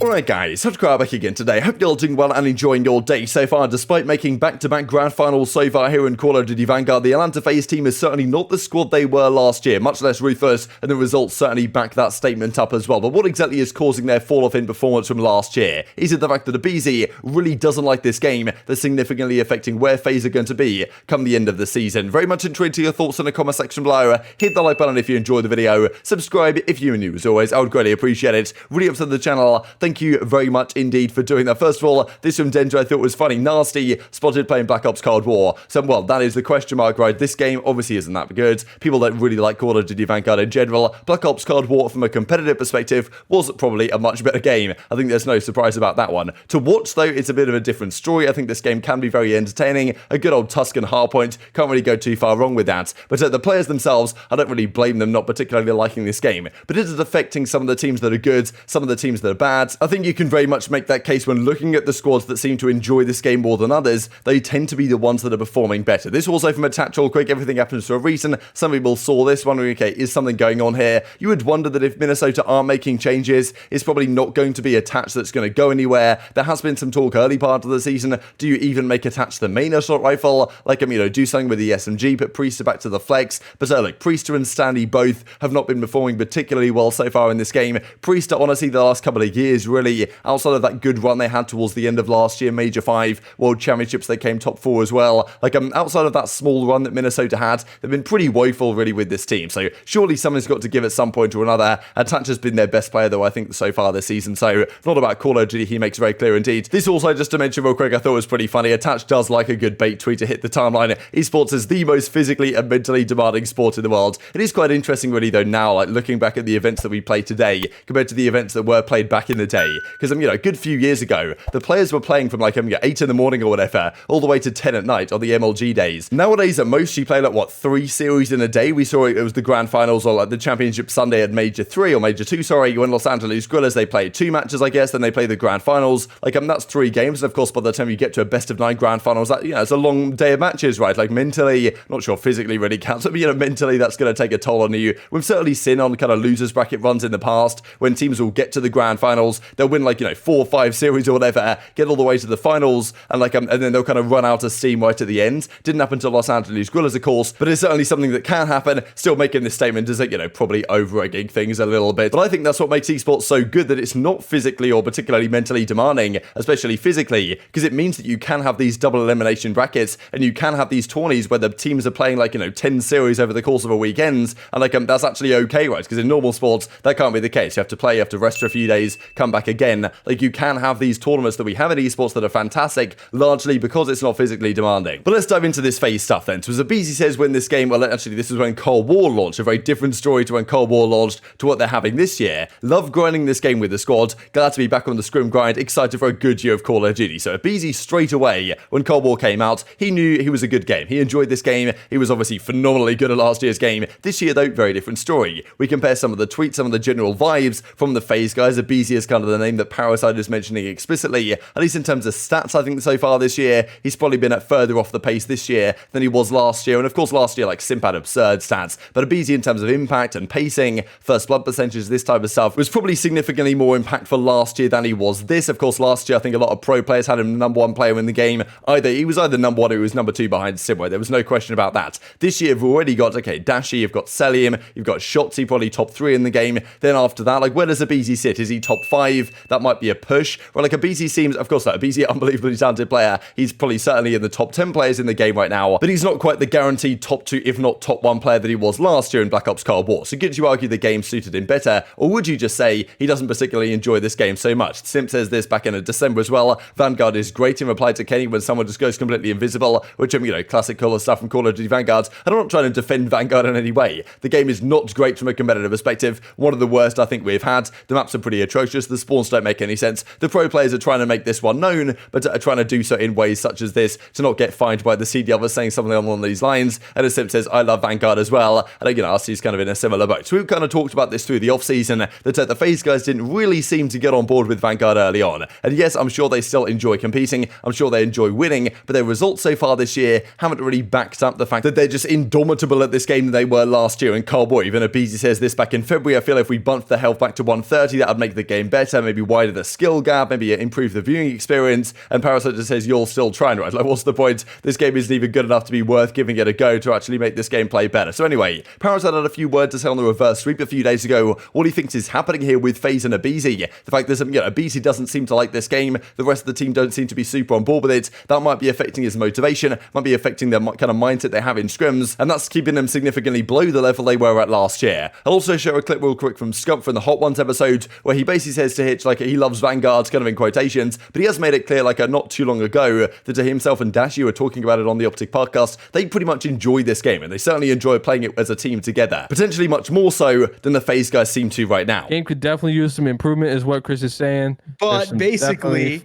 Alright guys, TacticalRab back again today. Hope you're all doing well and enjoying your day so far. Despite making back-to-back grand finals so far here in Call of Duty Vanguard, the Atlanta FaZe team is certainly not the squad they were last year, much less ruthless, and the results certainly back that statement up as well. But what exactly is causing their fall-off in performance from last year? Is it the fact that aBeZy really doesn't like this game that's significantly affecting where FaZe are going to be come the end of the season? Very much intrigued to your thoughts in the comment section below. Hit the like button if you enjoyed the video, subscribe if you're new as always, I would greatly appreciate it. Really up to the channel, thank you very much indeed for doing that. First of all, this from Denja I thought was funny. Nasty spotted playing Black Ops Cold War. So, well, that is the question mark, right? This game obviously isn't that good. People don't really like Call of Duty Vanguard in general. Black Ops Cold War, from a competitive perspective, was probably a much better game. I think there's no surprise about that one. To watch, though, it's a bit of a different story. I think this game can be very entertaining. A good old Tuscan hardpoint. Can't really go too far wrong with that. But the players themselves, I don't really blame them not particularly liking this game. But is it affecting some of the teams that are good, some of the teams that are bad? I think you can very much make that case when looking at the squads that seem to enjoy this game more than others. They tend to be the ones that are performing better. This also from a tactical quick, everything happens for a reason. Some people saw this wondering, okay, is something going on here? You would wonder that if Minnesota aren't making changes, it's probably not going to be a patch that's going to go anywhere. There has been some talk early part of the season. Do you even make a patch to the main assault rifle? Like, do something with the SMG, put Priestahh back to the flex. But look, Priestahh and Standy both have not been performing particularly well so far in this game. Priestahh, honestly, the last couple of years, really, outside of that good run they had towards the end of last year, Major 5 World Championships, they came top 4 as well. Like, outside of that small run that Minnesota had, they've been pretty woeful, really, with this team. So, surely someone's got to give at some point or another. Attach has been their best player, though, I think, so far this season. So, not about Call of Duty, he makes very clear indeed. This also, just to mention real quick, I thought was pretty funny. Attach does like a good bait tweet to hit the timeline. Esports is the most physically and mentally demanding sport in the world. It is quite interesting, really, though, now, like, looking back at the events that we play today compared to the events that were played back in the day. Because, a good few years ago, the players were playing from, like, 8 in the morning or whatever, all the way to 10 at night on the MLG days. Nowadays, at most, you play, like, 3 series in a day? We saw it was the grand finals or, like, the championship Sunday at Major 3, or Major 2, sorry, when Los Angeles Guerrillas, they played 2 matches, I guess, then they play the grand finals. Like, that's 3 games, and of course, by the time you get to a best of 9 grand finals, that, it's a long day of matches, right? Like, mentally, not sure physically really counts, but, mentally, that's going to take a toll on you. We've certainly seen on kind of losers bracket runs in the past, when teams will get to the grand finals, they'll win, like, 4 or 5 series or whatever, get all the way to the finals, and like and then they'll kind of run out of steam right at the end. Didn't happen to Los Angeles Guerrillas, of course, but it's certainly something that can happen. Still making this statement is that, probably over-egging things a little bit. But I think that's what makes esports so good, that it's not physically or particularly mentally demanding, especially physically, because it means that you can have these double elimination brackets, and you can have these tourneys where the teams are playing, like, 10 series over the course of a weekend, and like that's actually okay, right? Because in normal sports, that can't be the case. You have to play, you have to rest for a few days, come back again. Like, you can have these tournaments that we have in esports that are fantastic, largely because it's not physically demanding. But let's dive into this FaZe stuff then. So as aBeZy says, when this game, well, actually, this is when Cold War launched, a very different story to when Cold War launched to what they're having this year. Love grinding this game with the squad, glad to be back on the scrim grind, excited for a good year of Call of Duty. So aBeZy, straight away, when Cold War came out, he knew he was a good game. He enjoyed this game. He was obviously phenomenally good at last year's game. This year, though, very different story. We compare some of the tweets, some of the general vibes from the FaZe guys. aBeZy is kind of the name that Parasite is mentioning explicitly, at least in terms of stats. I think so far this year, he's probably been at further off the pace this year than he was last year. And of course, last year, like, Simp had absurd stats. But aBeZy, in terms of impact and pacing, first blood percentages, this type of stuff, was probably significantly more impactful last year than he was this. Of course, last year, I think a lot of pro players had him number 1 player in the game. He was either number 1 or he was number 2 behind Simp. There was no question about that. This year, you've already got, okay, Dashy, you've got Cellium, you've got Shotzzy, probably top 3 in the game. Then after that, like, where does aBeZy sit? Is he top 5? That might be a push. Well, like, aBeZy seems, of course, like, aBeZy, unbelievably talented player. He's probably certainly in the top 10 players in the game right now, but he's not quite the guaranteed top 2, if not top 1 player that he was last year in Black Ops Cold War. So could you argue the game suited him better, or would you just say he doesn't particularly enjoy this game so much? Simp says this back in December as well. Vanguard is great in reply to Kenny when someone just goes completely invisible, which, classic Call of stuff from Call of Duty Vanguard. And I'm not trying to defend Vanguard in any way. The game is not great from a competitive perspective. One of the worst I think we've had. The maps are pretty atrocious. The spawns don't make any sense. The pro players are trying to make this one known, but are trying to do so in ways such as this to not get fined by the CDL for saying something along these lines. And as Simp says, I love Vanguard as well. And RC's kind of in a similar boat. So we've kind of talked about this through the off-season, that the FaZe guys didn't really seem to get on board with Vanguard early on. And yes, I'm sure they still enjoy competing. I'm sure they enjoy winning, but their results so far this year haven't really backed up the fact that they're just indomitable at this game than they were last year in Cold War. Even aBeZy says this back in February, I feel if we bumped the health back to 130, that would make the game better. better, maybe widen the skill gap, maybe improve the viewing experience, and Parasite just says, you're still trying, right? Like, what's the point? This game isn't even good enough to be worth giving it a go to actually make this gameplay better. So anyway, Parasite had a few words to say on the reverse sweep a few days ago. What he thinks is happening here with FaZe and aBeZy. The fact that aBeZy doesn't seem to like this game, the rest of the team don't seem to be super on board with it. That might be affecting his motivation, might be affecting the kind of mindset they have in scrims, and that's keeping them significantly below the level they were at last year. I'll also show a clip real quick from Scump from the Hot Ones episode, where he basically says to Hitch, like, he loves Vanguard, kind of in quotations, but he has made it clear, like, not too long ago, that to himself and Dashy were talking about it on the Optic podcast, they pretty much enjoy this game, and they certainly enjoy playing it as a team together. Potentially much more so than the FaZe guys seem to right now. Game could definitely use some improvement, is what Chris is saying. But basically,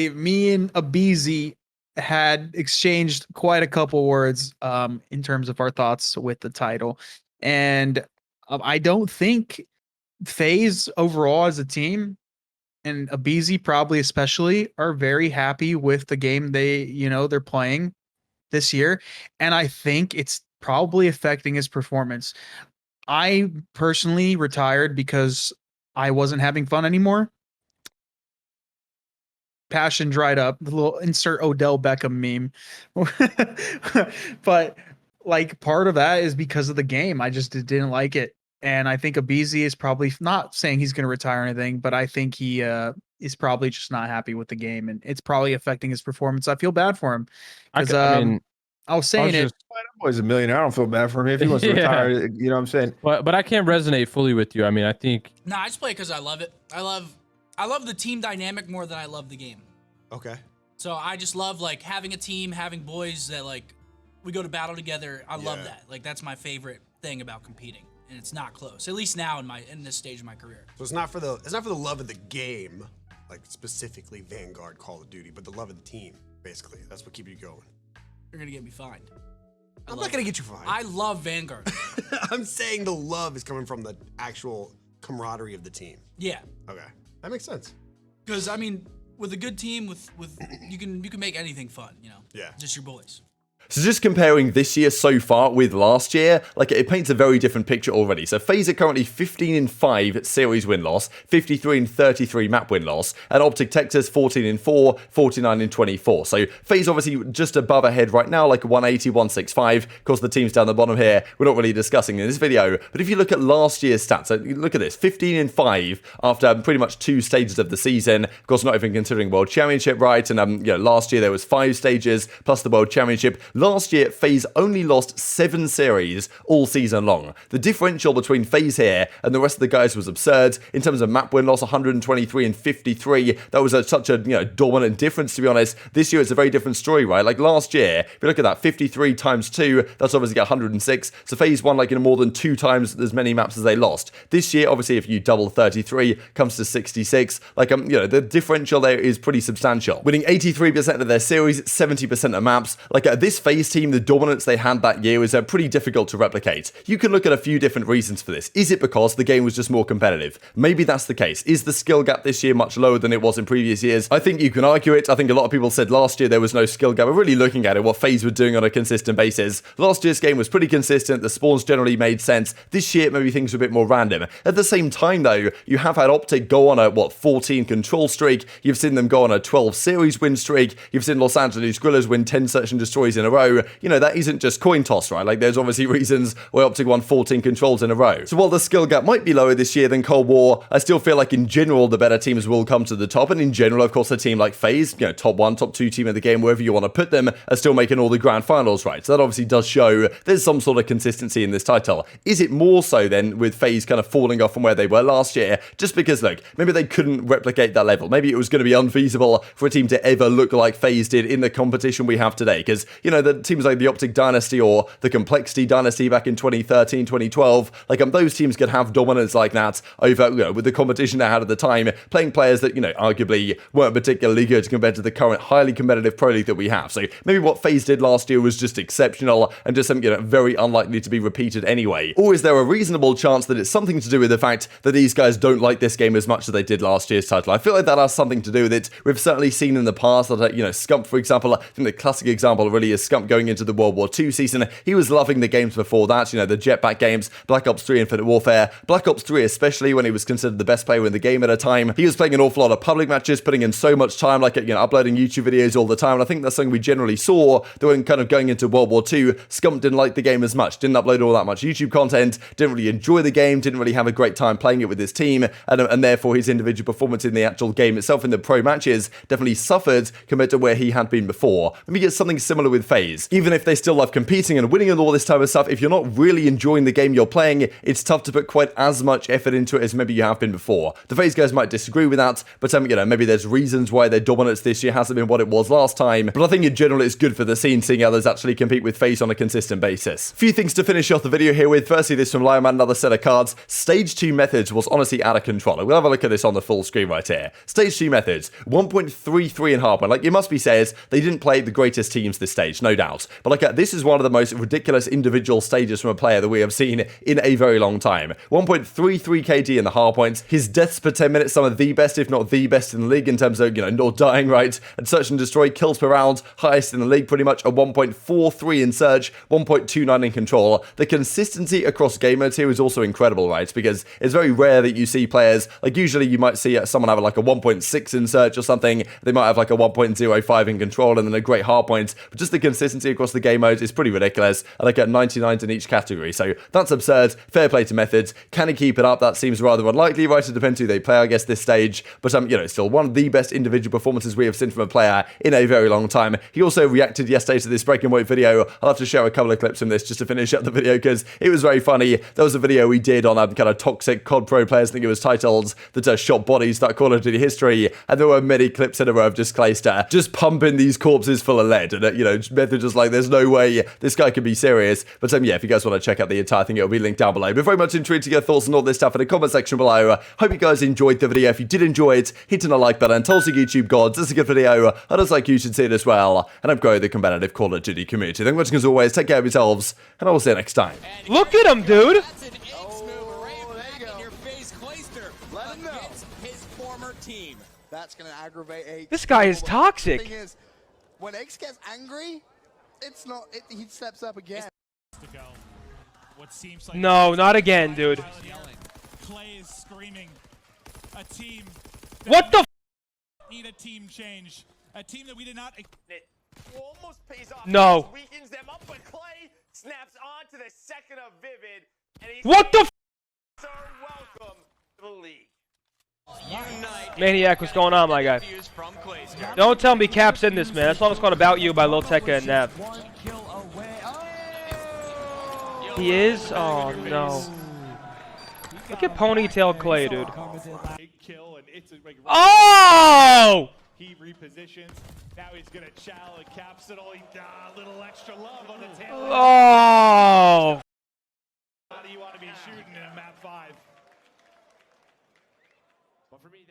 me and aBeZy had exchanged quite a couple words in terms of our thoughts with the title. And I don't think FaZe overall as a team, and aBeZy probably especially, are very happy with the game they're playing this year. And I think it's probably affecting his performance. I personally retired because I wasn't having fun anymore. Passion dried up. The little insert Odell Beckham meme. But like, part of that is because of the game. I just didn't like it. And I think aBeZy is probably not saying he's going to retire or anything, but I think he is probably just not happy with the game, and it's probably affecting his performance. I feel bad for him. I was saying it. Boy's a millionaire. I don't feel bad for him if he wants to retire. You know what I'm saying? But I can't resonate fully with you. I mean, I think. No, I just play because I love it. I love the team dynamic more than I love the game. Okay. So I just love like having a team, having boys that like we go to battle together. I love that. Like, that's my favorite thing about competing, and it's not close. At least now in this stage of my career. So it's not for the love of the game, like specifically Vanguard, Call of Duty, but the love of the team. Basically, that's what keeps you going. You're gonna get me fined. I'm not gonna get you fined. I love Vanguard. I'm saying the love is coming from the actual camaraderie of the team. Yeah. Okay, that makes sense. Because I mean, with a good team, with you can make anything fun. You know. Yeah. Just your boys. So just comparing this year so far with last year, like, it paints a very different picture already. So FaZe are currently 15-5 series win-loss, 53-33 map win-loss, and Optic Texas 14-4, 49-24. So FaZe obviously just above ahead right now, like 180, 165. Of course, the teams down the bottom here, we're not really discussing in this video. But if you look at last year's stats, so look at this, 15-5 after pretty much 2 stages of the season. Of course, not even considering World Championship, right? And last year there was 5 stages plus the World Championship. Last year, FaZe only lost 7 series all season long. The differential between FaZe here and the rest of the guys was absurd. In terms of map win loss, 123 and 53. That was such a dominant difference, to be honest. This year, it's a very different story, right? Like, last year, if you look at that, 53 times 2, that's obviously 106. So FaZe won more than 2 times as many maps as they lost. This year, obviously, if you double 33, comes to 66. Like, the differential there is pretty substantial. Winning 83% of their series, 70% of maps. Like, this FaZe team, the dominance they had that year was pretty difficult to replicate. You can look at a few different reasons for this. Is it because the game was just more competitive? Maybe that's the case. Is the skill gap this year much lower than it was in previous years? I think you can argue it. I think a lot of people said last year there was no skill gap. But really looking at it, what FaZe were doing on a consistent basis. Last year's game was pretty consistent. The spawns generally made sense. This year, maybe things were a bit more random. At the same time, though, you have had Optic go on a, 14 control streak. You've seen them go on a 12 series win streak. You've seen Los Angeles Guerrillas win 10 search and destroys in a row. That isn't just coin toss, right? Like, there's obviously reasons why Optic won 14 controls in a row. So while the skill gap might be lower this year than Cold War, I still feel like in general the better teams will come to the top. And in general, of course, a team like FaZe, top 1, top 2 team of the game, wherever you want to put them, are still making all the grand finals, right? So that obviously does show there's some sort of consistency in this title. Is it more so then with FaZe kind of falling off from where they were last year? Just because, look, maybe they couldn't replicate that level. Maybe it was going to be unfeasible for a team to ever look like FaZe did in the competition we have today. Because, the teams like the Optic Dynasty or the Complexity Dynasty back in 2013, 2012, those teams could have dominance like that over, with the competition they had at the time, playing players that, arguably weren't particularly good compared to the current highly competitive Pro League that we have. So maybe what FaZe did last year was just exceptional and just something, very unlikely to be repeated anyway. Or is there a reasonable chance that it's something to do with the fact that these guys don't like this game as much as they did last year's title? I feel like that has something to do with it. We've certainly seen in the past that, Scump, for example, I think the classic example really is Scump going into the World War II season. He was loving the games before that, you know, the Jetpack games, Black Ops 3 Infinite Warfare, Black Ops 3 especially, when he was considered the best player in the game at a time. He was playing an awful lot of public matches, putting in so much time, like, you know, uploading YouTube videos all the time, and I think that's something we generally saw, that when kind of going into World War II, Scump didn't like the game as much, didn't upload all that much YouTube content, didn't really enjoy the game, didn't really have a great time playing it with his team, and therefore his individual performance in the actual game itself in the pro matches definitely suffered compared to where he had been before. Let me get something similar with FaZe. Even if they still love competing and winning and all this type of stuff, if you're not really enjoying the game you're playing, it's tough to put quite as much effort into it as maybe you have been before. The FaZe guys might disagree with that, but you know, maybe there's reasons why their dominance this year hasn't been what it was last time, but I think in general it's good for the scene seeing others actually compete with FaZe on a consistent basis. Few things to finish off the video here with. Firstly, this from Lionman, another set of cards. Stage 2 Methodz was honestly out of control. We'll have a look at this on the full screen right here. Stage 2 Methodz, 1.33 in hardpoint. Like, it must be said, they didn't play the greatest teams this stage, no doubt. But like, this is one of the most ridiculous individual stages from a player that we have seen in a very long time. 1.33 KD in the hardpoints. His deaths per 10 minutes, some of the best, if not the best in the league in terms of, you know, not dying right. And search and destroy, kills per round, highest in the league pretty much, a 1.43 in search, 1.29 in control. The consistency across game modes here is also incredible, right? Because it's very rare that you see players, like usually you might see someone have like a 1.6 in search or something, they might have like a 1.05 in control and then a great hardpoint, but just the consistency across the game modes is pretty ridiculous, and like at 99s in each category, so that's absurd. Fair play to Methodz. Can he keep it up? That seems rather unlikely, right? It depends who they play, I guess, this stage, but you know, still one of the best individual performances we have seen from a player in a very long time. He also reacted yesterday to this breaking point video. I'll have to share a couple of clips from this just to finish up the video because it was very funny. There was a video we did on kind of toxic COD pro players, I think it was titled, that shot bodies that Call of Duty history, and there were many clips in a row of just Clayster just pumping these corpses full of lead, and you know, Methodz just like, there's no way this guy could be serious. But yeah, if you guys want to check out the entire thing, it'll be linked down below. But very much intrigued to get thoughts on all this stuff in the comment section below. Hope you guys enjoyed the video. If you did enjoy it, hit a like button, tell us your YouTube gods, this is a good video, I just like you should see it as well, and I'm growing the competitive Call of Duty community. Thank you for watching as always, take care of yourselves, and I will see you next time. Look at him, dude! Let him know. His former team. That's gonna aggravate. This guy is toxic. The thing is, when X gets angry, it's not. He steps up again. No, not again, dude. Clay is screaming. A team. What the? Need a team change. A team that we did not. It almost pays off. No. Weakens them up, but Clay snaps on to the second of Vivid, and he's What the? so welcome to the league. Maniac, what's going on, my guy? Don't tell me Cap's in this, man. That song's called About You by Lil Tecca and Nav. He is? Oh, no. Look at Ponytail Clay, dude. Oh! He repositions. Now he's gonna chow and Caps it all. A little extra love on the tail. Oh! How do you want to be shooting in a map 5? But for me,